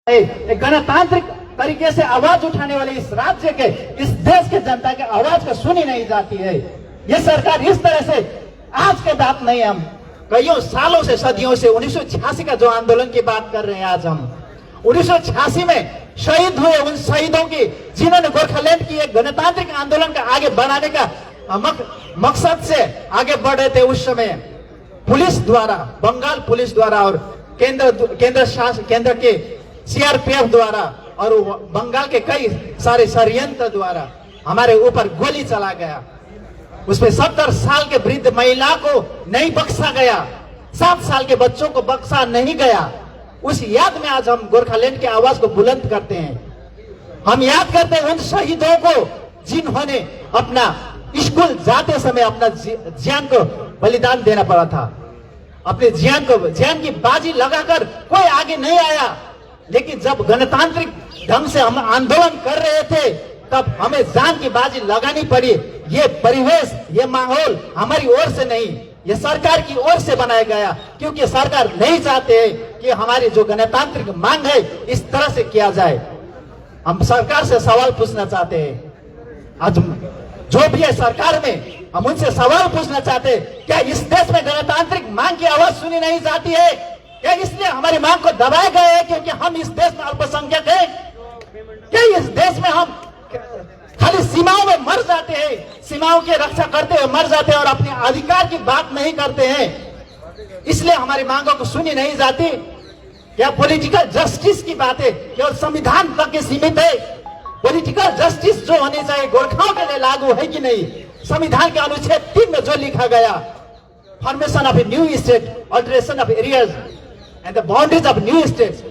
एक गणतांत्रिक तरीके से आवाज उठाने वाले इस राज्य के, इस देश के जनता के आवाज को सुनी नहीं जाती है। ये सरकार इस तरह से आज के बात नहीं, हम कईयों सालों से, सदियों से 1986 का जो आंदोलन की बात कर रहे हैं आज हम, 1986 में शहीद हुए उन शहीदों की, जिन्होंने गोरखालैंड की एक गणतांत्रिक आंदोलन का आगे बढ़ाने का मकसद से आगे बढ़ रहे थे। उस समय पुलिस द्वारा, बंगाल पुलिस द्वारा और केंद्र के सीआरपीएफ द्वारा और बंगाल के कई सारे षड्यंत्र द्वारा हमारे ऊपर गोली चला गया। उसमें 70 साल के वृद्ध महिला को नहीं बख्शा गया, 7 साल के बच्चों को बख्शा नहीं गया। उस याद में आज हम गोरखालैंड की आवाज को बुलंद करते हैं। हम याद करते हैं उन शहीदों को जिन्होंने अपना स्कूल जाते समय अपना जान को बलिदान देना पड़ा था। अपने जान की बाजी लगाकर कोई आगे नहीं आया, लेकिन जब गणतांत्रिक ढंग से हम आंदोलन कर रहे थे तब हमें जान की बाजी लगानी पड़ी। ये परिवेश, ये माहौल हमारी ओर से नहीं, ये सरकार की ओर से बनाया गया, क्योंकि सरकार नहीं चाहते कि हमारी जो गणतांत्रिक मांग है इस तरह से किया जाए। हम सरकार से सवाल पूछना चाहते हैं, आज जो भी है सरकार में, हम उनसे सवाल पूछना चाहते हैं, क्या इस देश में गणतांत्रिक मांग की आवाज सुनी नहीं जाती है? क्या इसलिए हमारी मांग को दबाया गया है क्योंकि हम इस देश में अल्पसंख्यक हैं? क्या इस देश में हम खाली सीमाओं में मर जाते हैं, सीमाओं की रक्षा करते हुए मर जाते हैं और अपने अधिकार की बात नहीं करते हैं, इसलिए हमारी मांगों को सुनी नहीं जाती? क्या पॉलिटिकल जस्टिस की बातें केवल संविधान तक सीमित है? पॉलिटिकल जस्टिस जो होनी चाहिए गोरखाओं के लिए लागू है कि नहीं? संविधान के अनुच्छेद 3 में जो लिखा गया, formation of a new state, alteration of areas and the boundaries of new states,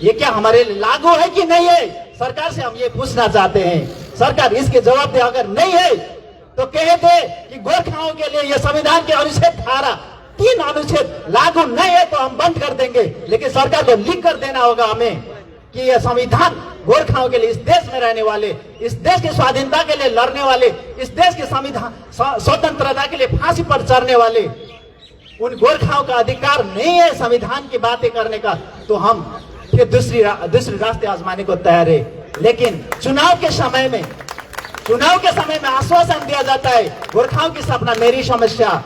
ये क्या हमारे लिए लागू है कि नहीं है? सरकार से हम ये पूछना चाहते हैं। सरकार इसके जवाब दे, अगर नहीं है तो कह दे कि गोरखाओं के लिए ये संविधान के अनुच्छेद 3 अनुच्छेद लागू नहीं है तो हम बंद कर देंगे। लेकिन सरकार को लिख कर देना होगा हमें कि यह संविधान गोरखाओं के लिए, इस देश में रहने वाले, इस देश की स्वाधीनता के लिए लड़ने वाले, इस देश के संविधान स्वतंत्रता के लिए फांसी पर चढ़ने वाले उन गोरखाओं का अधिकार नहीं है संविधान की बातें करने का, तो हम फिर दूसरी रास्ते आजमाने को तैयार है। लेकिन चुनाव के समय में आश्वासन दिया जाता है गोरखाओं की सपना मेरी समस्या,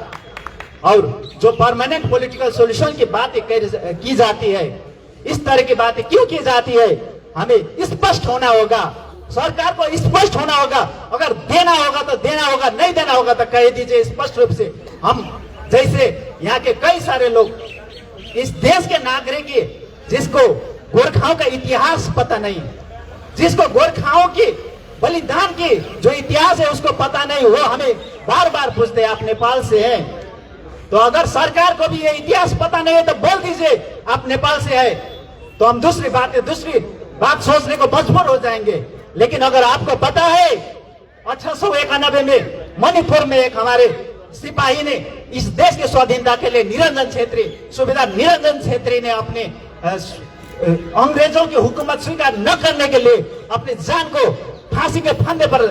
और जो परमानेंट पॉलिटिकल सॉल्यूशन की बातें की जाती है, इस तरह की बातें क्यों की जाती है? हमें स्पष्ट होना होगा, सरकार को स्पष्ट होना होगा। अगर देना होगा तो देना होगा, नहीं देना होगा तो कह दीजिए स्पष्ट रूप से। हम जैसे यहाँ के कई सारे लोग, इस देश के नागरिक जिसको गोरखाओं का इतिहास पता नहीं, जिसको गोरखाओं की बलिदान की जो इतिहास है उसको पता नहीं, वो हमें बार बार पूछते हैं आप नेपाल से हैं, तो अगर सरकार को भी ये इतिहास पता नहीं है तो बोल दीजिए आप नेपाल से है, तो हम दूसरी बात सोचने को मजबूर हो जाएंगे। लेकिन अगर आपको पता है 1891 में मणिपुर में एक हमारे सिपाही ने इस देश के स्वाधीनता के लिए सूबेदार निरंजन छेत्री ने अपने अंग्रेजों की हुकूमत स्वीकार न करने के लिए अपनी जान को फांसी के फंदे पर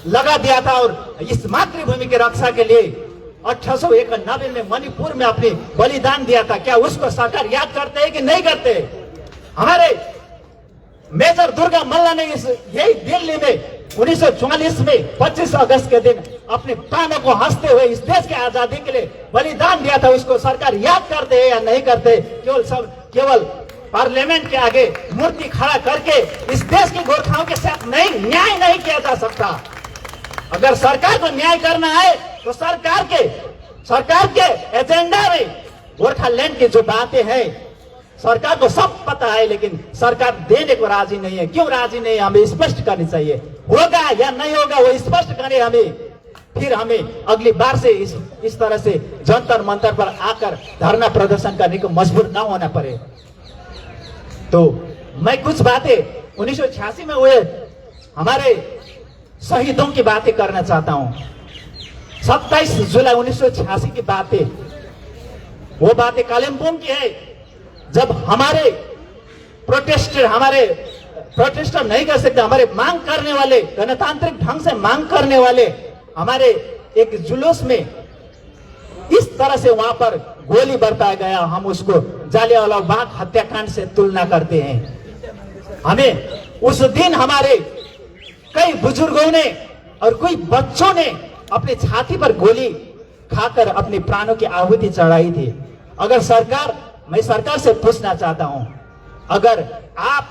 लगा दिया था, और इस मातृभूमि की रक्षा के लिए 1891 में मणिपुर में अपनी बलिदान दिया था। क्या उसको सरकार याद करते हैं कि नहीं करते? हमारे मेजर दुर्गा मल्ला ने यही दिल्ली में 1944 में 25 अगस्त के दिन अपने प्राणों को हंसते हुए इस देश की आजादी के लिए बलिदान दिया था। उसको सरकार याद करते हैं या नहीं करते? केवल पार्लियामेंट के आगे मूर्ति खड़ा करके इस देश के गोरखाओं के साथ न्याय नहीं किया जा सकता। अगर सरकार को न्याय करना है तो सरकार के एजेंडा में गोरखालैंड की जो बातें हैं सरकार को सब पता है, लेकिन सरकार देने को राजी नहीं है। क्यों राजी नहीं है? हमें स्पष्ट करनी चाहिए। होगा या नहीं होगा वो स्पष्ट करें हमें, फिर हमें अगली बार से इस तरह से जंतर मंतर पर आकर धरना प्रदर्शन करने को मजबूर ना होना पड़े। तो मैं कुछ बातें 1986 में हुए हमारे शहीदों की बातें करना चाहता हूं। 27 जुलाई 1986 की बातें, वो बातें कालिम्पोंग की है, जब हमारे प्रोटेस्टर नहीं कर सकते, हमारे मांग करने वाले, गणतांत्रिक ढंग से मांग करने वाले हमारे एक जुलूस में इस तरह से वहां पर गोली बरसाया गया। हम उसको जालियांवाला बाग हत्याकांड से तुलना करते हैं। हमें उस दिन हमारे कई बुजुर्गों ने और कोई बच्चों ने अपनी छाती पर गोली खाकर अपने प्राणों की आहुति चढ़ाई थी। अगर सरकार, मैं सरकार से पूछना चाहता हूं, अगर आप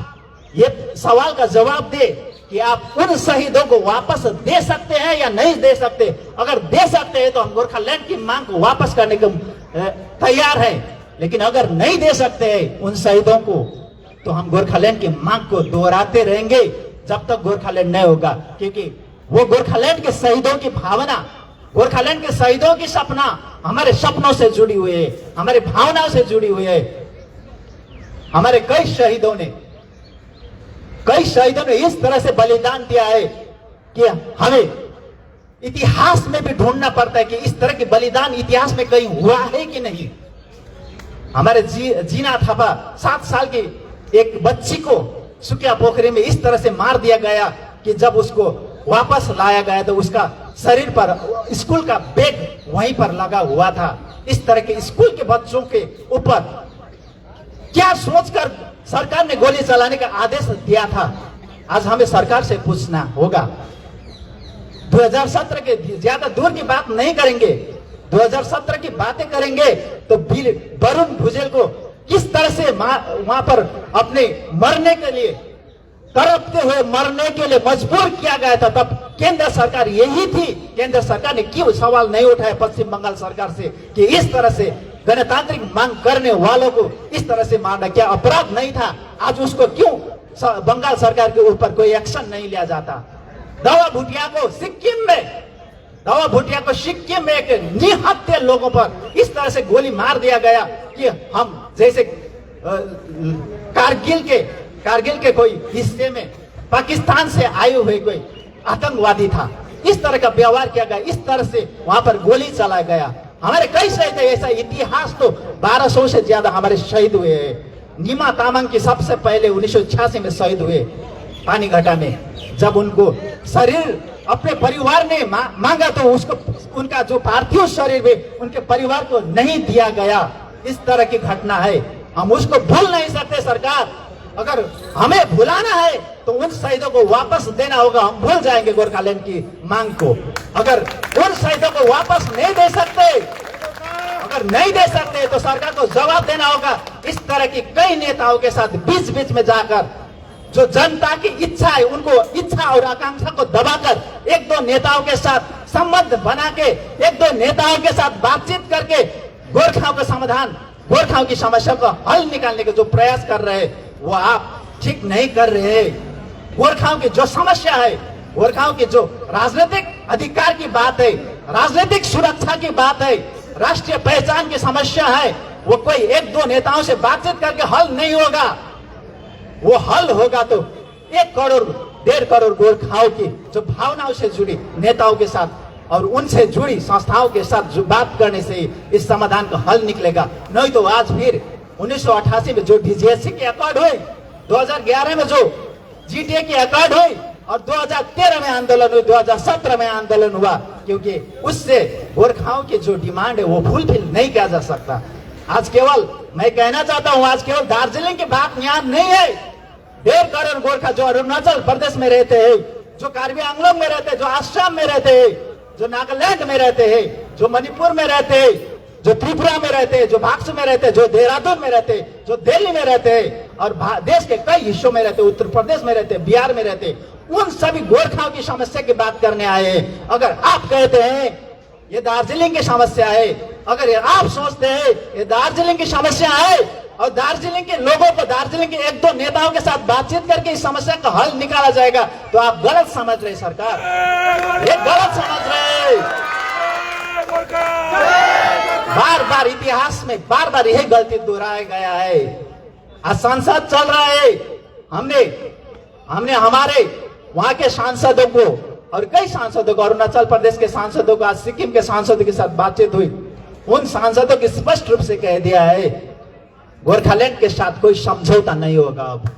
ये सवाल का जवाब दे कि आप उन शहीदों को वापस दे सकते हैं या नहीं दे सकते। अगर दे सकते हैं तो हम गोरखालैंड की मांग को वापस करने को तैयार है, लेकिन अगर नहीं दे सकते हैं उन शहीदों को, तो हम गोरखालैंड की मांग को दोहराते रहेंगे जब तक गोरखालैंड नहीं होगा। क्योंकि वो गोरखालैंड के शहीदों की भावना, गोरखालैंड के शहीदों की सपना हमारे सपनों से जुड़ी हुई है, हमारे भावनाओं से जुड़ी हुई है। हमारे कई शहीदों ने इस तरह से बलिदान दिया है कि हमें इतिहास में भी ढूंढना पड़ता है कि इस तरह की बलिदान इतिहास में कहीं हुआ है कि नहीं। हमारे जीना थापा 7 साल की एक बच्ची को सुकिया पोखरी में इस तरह से मार दिया गया कि जब उसको वापस लाया गया तो उसका शरीर पर स्कूल का बैग वहीं पर लगा हुआ था। इस तरह के स्कूल के बच्चों के ऊपर क्या सोचकर सरकार ने गोली चलाने का आदेश दिया था। आज हमें सरकार से पूछना होगा। 2017 के ज्यादा दूर की बात नहीं करेंगे, 2017 की बातें करेंगे तो वरुण भुजेल को किस तरह से वहां पर अपने मरने के लिए, तड़पते हुए मरने के लिए मजबूर किया गया था। तब केंद्र सरकार यही थी, केंद्र सरकार ने क्यों सवाल नहीं उठाया पश्चिम बंगाल सरकार से कि इस तरह से गणतांत्रिक मांग करने वालों को इस तरह से मारना क्या अपराध नहीं था? आज उसको क्यों बंगाल सरकार के ऊपर कोई एक्शन नहीं लिया जाता? दावा भूटिया को सिक्किम में एक निहत्थे लोगों पर इस तरह से गोली मार दिया गया कि हम जैसे कारगिल के कोई हिस्से में पाकिस्तान से आए हुए कोई आतंकवादी था। इस तरह का व्यवहार किया गया, इस तरह से वहां पर गोली चलाया गया। हमारे कई शहीद है, ऐसा इतिहास तो 1200 से ज्यादा हमारे शहीद हुए हैं। नीमा तामांग की सबसे पहले 1986 में शहीद हुए पानीघाटा में। जब उनको शरीर अपने परिवार ने मांगा तो उसको, उनका जो पार्थिव शरीर भी उनके परिवार को नहीं दिया गया। इस तरह की घटना है, हम उसको भूल नहीं सकते। सरकार, अगर हमें भुलाना है तो उन शहीदों को वापस देना होगा। हम भूल जाएंगे गोरखालैंड की मांग को। अगर उन शहीदों को वापस नहीं दे सकते, तो सरकार को जवाब देना होगा। इस तरह की कई नेताओं के साथ बीच बीच में जाकर जो जनता की इच्छा है, उनको इच्छा और आकांक्षा को दबाकर 1-2 नेताओं के साथ संबंध बना के, 1-2 नेताओं के साथ बातचीत करके गोरखाओं का समाधान, गोरखाओं की समस्या को हल निकालने के जो प्रयास कर रहे हैं वो आप ठीक नहीं कर रहे। गोरखाओं की जो समस्या है, गोरखाओं की जो राजनीतिक अधिकार की बात है, राजनीतिक सुरक्षा की बात है, राष्ट्रीय पहचान की समस्या है, वो कोई 1-2 नेताओं से बातचीत करके हल नहीं होगा। वो हल होगा तो 1 करोड़ 1.5 करोड़ गोरखाओं की जो भावनाओं से जुड़ी नेताओं के साथ और उनसे जुड़ी संस्थाओं के साथ जो बात करने से इस समाधान का हल निकलेगा। नहीं तो आज फिर 1988 में जो डीजीएससी के अकॉर्ड हुए, 2011 में जो जीटीए के अकॉर्ड हुई और 2013 में आंदोलन हुई, 2017 में आंदोलन हुआ, क्योंकि उससे गोरखाओं की जो डिमांड है वो फुलफिल नहीं किया जा सकता। आज केवल मैं कहना चाहता हूं, आज केवल दार्जिलिंग की बात यहाँ नहीं है। 1.5 करोड़ गोरखा जो अरुणाचल प्रदेश में रहते हैं, जो कार्बी आंगलोंग में रहते हैं, जो आसाम में रहते हैं, जो नागालैंड में रहते हैं, जो मणिपुर में रहते हैं, जो त्रिपुरा में रहते हैं, जो भागसू में रहते हैं, जो देहरादून में रहते हैं, जो दिल्ली में रहते हैं और देश के कई हिस्सों में रहते हैं, उत्तर प्रदेश में रहते हैं, बिहार में रहते हैं, उन सभी गोरखाओं की समस्या की बात करने आए हैं। अगर आप कहते हैं ये दार्जिलिंग की समस्या है, अगर आप सोचते हैं ये दार्जिलिंग की समस्या है और दार्जिलिंग के लोगों को, दार्जिलिंग के 1-2 नेताओं के साथ बातचीत करके इस समस्या का हल निकाला जाएगा, तो आप गलत समझ रहे सरकार, ये गलत समझ रहे। बार बार इतिहास में बार बार यही गलती दोहराया गया है। आज संसद चल रहा है, हमने हमारे वहां के सांसदों को और कई सांसदों को, अरुणाचल प्रदेश के सांसदों को, आज सिक्किम के सांसदों के साथ बातचीत हुई, उन सांसदों के स्पष्ट रूप से कह दिया है गोरखालैंड के साथ कोई समझौता नहीं होगा। अब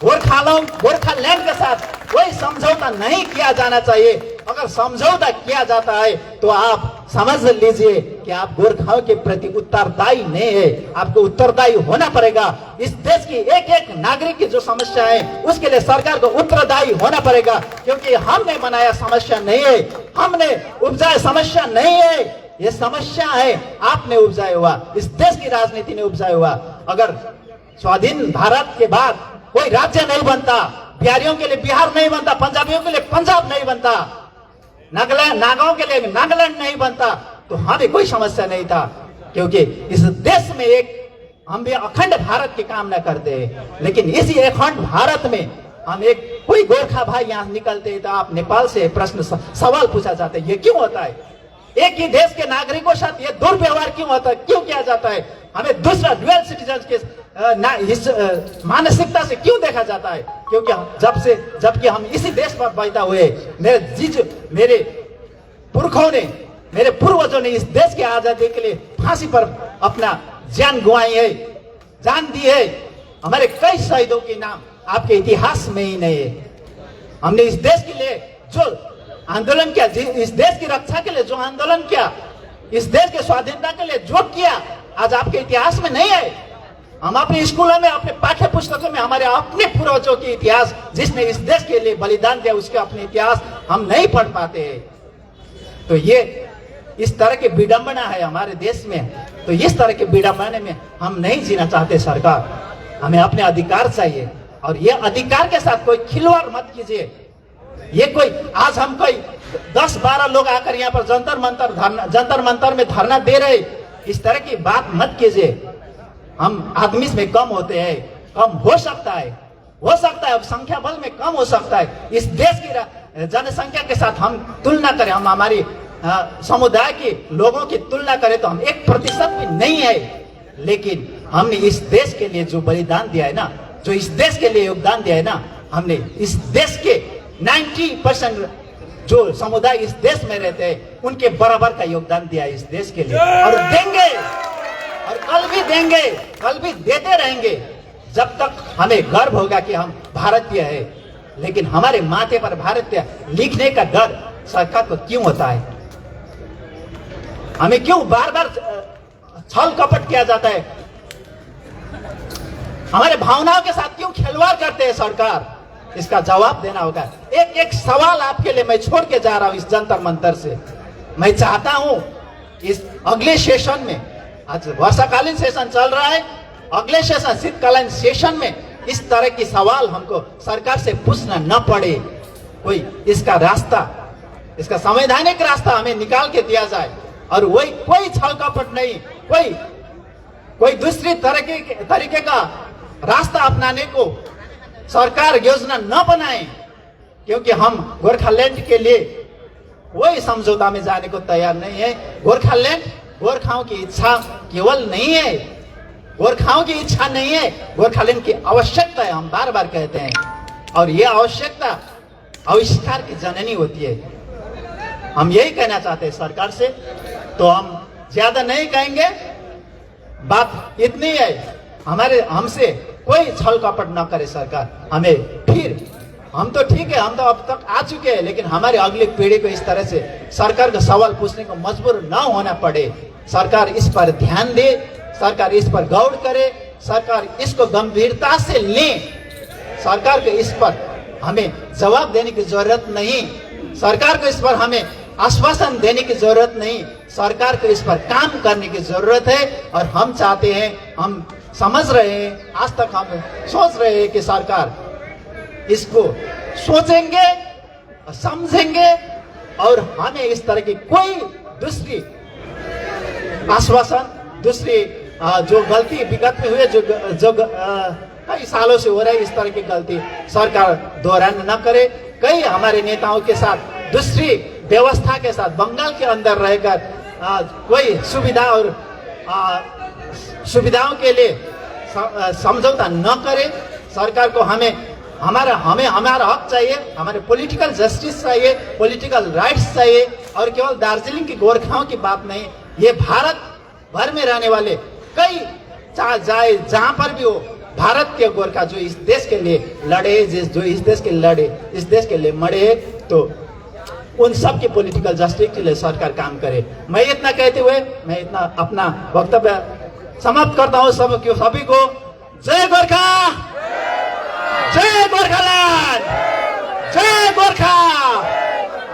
गोरखालैंड के साथ कोई समझौता नहीं किया जाना चाहिए। अगर समझौता किया जाता है तो आप समझ लीजिए कि आप गोरखाओं के प्रति उत्तरदायी नहीं है। आपको उत्तरदायी होना पड़ेगा। इस देश की एक एक नागरिक की जो समस्या है उसके लिए सरकार को उत्तरदायी होना पड़ेगा, क्योंकि हमने बनाया समस्या नहीं है, हमने उपजाया समस्या नहीं है, ये समस्या है आपने उपजाया हुआ, इस देश की राजनीति ने उपजाया हुआ। अगर स्वाधीन भारत के बाद कोई राज्य नहीं बनता, बिहारियों के लिए बिहार नहीं बनता, पंजाबियों के लिए पंजाब नहीं बनता, नागाओं के लिए नागालैंड नहीं बनता, तो हमें कोई समस्या नहीं था, क्योंकि इस देश में हम भी अखंड भारत की कामना करते हैं। लेकिन इसी अखंड भारत में हम कोई गोरखा भाई यहाँ निकलते तो आप नेपाल से प्रश्न सवाल पूछा जाता है, ये क्यों होता है? एक ही देश के नागरिकों के साथ ये दुर्व्यवहार क्यों होता है, क्यों किया जाता है? हमें दूसरा ड्यूअल सिटीजन के मानसिकता से क्यों देखा जाता है? क्योंकि जबकि हम इसी देश पर पैदा हुए, मेरे पुरखों ने, मेरे पूर्वजों ने इस देश की आजादी के लिए फांसी पर अपना जान गंवाई है, जान दी है। हमारे कई शहीदों के नाम आपके इतिहास में ही नहीं है। हमने इस देश के लिए जो आंदोलन किया, इस देश की रक्षा के लिए जो आंदोलन किया, इस देश के स्वाधीनता के लिए जो किया, आज आपके इतिहास में नहीं है। हम अपने स्कूलों में, अपने पाठ्य पुस्तकों में हमारे अपने पूर्वजों के इतिहास, जिसने इस देश के लिए बलिदान दिया, उसके अपने इतिहास हम नहीं पढ़ पाते हैं। तो ये इस तरह की विडंबना है हमारे देश में। तो इस तरह के विडंबना में हम नहीं जीना चाहते। सरकार, हमें अपने अधिकार चाहिए, और ये अधिकार के साथ कोई खिलवाड़ मत कीजिए। ये कोई आज हम कोई 10-12 लोग आकर यहाँ पर जंतर मंतर में धरना दे रहे, इस तरह की बात मत कीजिए। हम आदमी में कम होते हैं, कम हो सकता है, अब संख्या बल में कम हो सकता है। इस देश की जनसंख्या के साथ हम तुलना करें, हम हमारी समुदाय के लोगों की तुलना करें तो हम 1% भी नहीं है। लेकिन हमने इस देश के लिए जो बलिदान दिया है ना, जो इस देश के लिए योगदान दिया है ना, हमने इस देश के 90% जो समुदाय इस देश में रहते हैं उनके बराबर का योगदान दिया है इस देश के लिए, और देंगे, और कल भी देंगे, कल भी देते रहेंगे, जब तक हमें गर्व होगा कि हम भारतीय है। लेकिन हमारे माथे पर भारतीय लिखने का डर सरकार को क्यों होता है? हमें क्यों बार बार छल कपट किया जाता है? हमारे भावनाओं के साथ क्यों खिलवाड़ करते हैं सरकार? इसका जवाब देना होगा। एक सवाल आपके लिए मैं छोड़ के जा रहा हूं इस जंतर मंतर से। मैं चाहता हूं इस अगले सेशन में, आज वर्षाकालीन सेशन चल रहा है, अगले सेशन शीतकालीन सेशन में इस तरह की सवाल हमको सरकार से पूछना न पड़े। कोई इसका रास्ता, इसका संवैधानिक रास्ता हमें निकाल के दिया जाए, और वही कोई छल कपट नहीं, कोई दूसरी तरीके का रास्ता अपनाने को सरकार योजना न बनाए, क्योंकि हम गोरखालैंड के लिए वही समझौता में जाने को तैयार नहीं है। गोरखालैंड गोरखाओं की इच्छा केवल नहीं है, गोरखाओं की इच्छा नहीं है, गोरखालैंड की आवश्यकता है, हम बार बार कहते हैं। और यह आवश्यकता आविष्कार की जननी होती है। हम यही कहना चाहते हैं सरकार से। तो हम ज्यादा नहीं कहेंगे, बात इतनी है, हमसे कोई छल कपट न करे सरकार। हमें फिर, हम तो ठीक है, हम तो अब तक आ चुके हैं, लेकिन हमारे अगली पीढ़ी को इस तरह से सरकार का सवाल पूछने को मजबूर न होना पड़े। सरकार इस पर ध्यान दे, सरकार इस पर गौर करे, सरकार इसको गंभीरता से ले। सरकार को इस पर हमें जवाब देने की जरूरत नहीं, सरकार को इस पर हमें आश्वासन देने की जरूरत नहीं, सरकार को इस पर काम करने की जरूरत है। और हम चाहते हैं, हम समझ रहे हैं, आज तक हम सोच रहे हैं कि सरकार इसको सोचेंगे, समझेंगे, और हमें इस तरह की कोई दूसरी आश्वासन, दूसरी जो गलती विगत में हुए, जो कई सालों से हो रही है, इस तरह की गलती सरकार दोहरान न करे। कई हमारे नेताओं के साथ दूसरी व्यवस्था के साथ बंगाल के अंदर रहकर कोई सुविधा और सुविधाओं के लिए समझौता न करे। सरकार को हमारा हक चाहिए, हमारे पॉलिटिकल जस्टिस चाहिए, पॉलिटिकल राइट्स चाहिए। और केवल दार्जिलिंग की गोरखाओं की बात नहीं, ये भारत भर में रहने वाले कई जाए जहां पर भी हो, भारत के गोरखा जो इस देश के लिए लड़े, जो इस देश के लिए मरे, तो उन सब की पॉलिटिकल जस्टिस के लिए सरकार काम करे। मैं इतना कहते हुए मैं इतना अपना वक्तव्य समाप्त करता हूँ। सभी को जय गोर्खा, जय गोर्खाल्यान्ड, जय गोर्खा,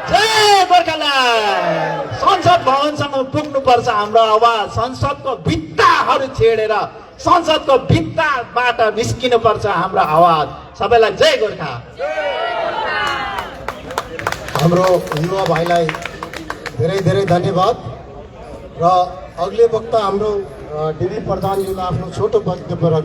जय गोर्खाल्यान्ड। संसद भवनसम्म पुग्नुपर्छ हाम्रो आवाज। संसदको भित्ताहरू छेडेर संसदको भित्ताबाट निस्किनुपर्छ हाम्रो आवाज। सबैलाई जय गोर्खा। हाम्रो युवा भाइलाई धेरै धेरै धन्यवाद। र अग्ले वक्ता हाम्रो डिबी प्रधानज्यूले आफ्नो छोटो वक्तव्य